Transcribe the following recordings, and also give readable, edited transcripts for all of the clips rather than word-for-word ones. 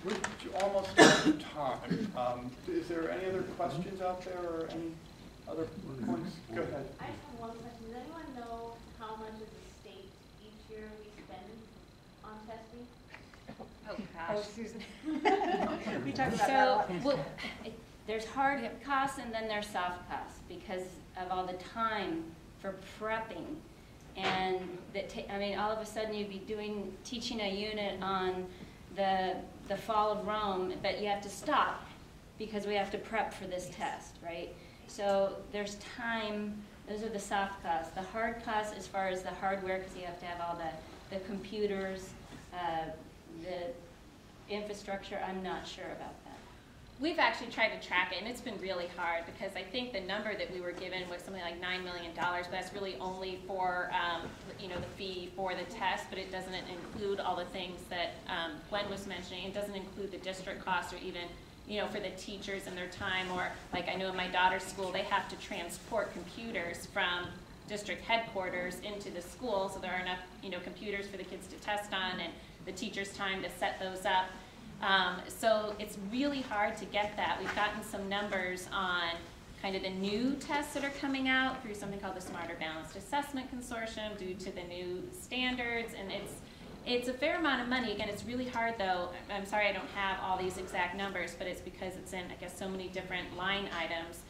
We're almost out of time. Is there any other questions out there or any other points? Go ahead. I just have one question. Does anyone know how much as a state each year we spend on testing? Oh, Oh, gosh. Susan. We talked about that a lot. Well, there's hard costs and then there's soft costs because of all the time for prepping. And I mean, all of a sudden you'd be teaching a unit on the fall of Rome, but you have to stop because we have to prep for this test, right? So there's time. Those are the soft costs. The hard costs, as far as the hardware, because you have to have all the computers, the infrastructure, I'm not sure about that. We've actually tried to track it, and it's been really hard because I think the number that we were given was something like $9 million, but that's really only for the fee for the test, but it doesn't include all the things that Gwen was mentioning. It doesn't include the district costs or even for the teachers and their time, or like I know in my daughter's school, they have to transport computers from district headquarters into the school, so there are enough computers for the kids to test on and the teachers' time to set those up. So it's really hard to get that. We've gotten some numbers on kind of the new tests that are coming out through something called the Smarter Balanced Assessment Consortium due to the new standards, and it's a fair amount of money. Again, it's really hard though. I'm sorry I don't have all these exact numbers, but it's because it's in, I guess, so many different line items,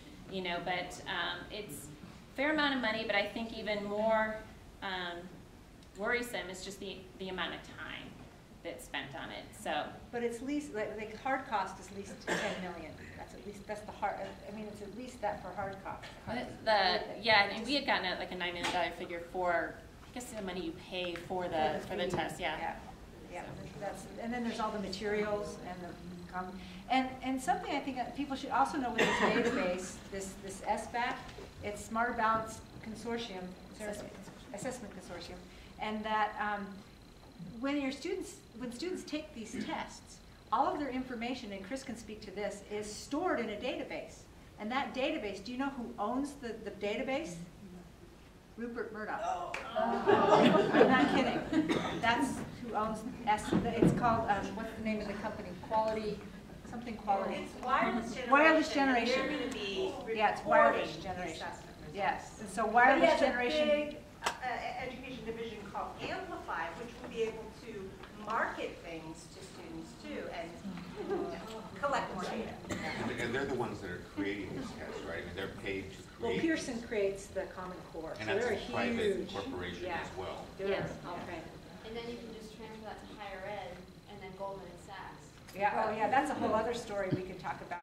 but it's a fair amount of money, but I think even more worrisome is just the amount of time that's spent on it. So, but it's least like hard cost is at least 10 million. That's the hard. I mean, it's at least that for hard cost. And we had gotten like a $9 million figure for, I guess, the money you pay for the test. Yeah. And then there's all the materials and something I think that people should also know with this database, this SBAC, it's Smarter Balanced Consortium, Assessment Consortium, and that when students take these tests, all of their information, and Chris can speak to this, is stored in a database. And that database, do you know who owns the database? Rupert Murdoch. Oh. I'm not kidding. That's who owns it's called, what's the name of the company? Quality. It's Wireless Generation. Wireless Generation. They're going to be it's Wireless Generation. Yes. And so Wireless Generation. A big education division called Amplify, which will be able to market things to students too and collect more data. And they're the ones that are creating these tests, right? I mean, they're paid to create. Well, Pearson creates the Common Core. And so that's they're a private corporation as well. Yes. And then you can just transfer that to higher ed and then Goldman Sachs. Yeah. Oh, yeah. That's a whole other story we could talk about.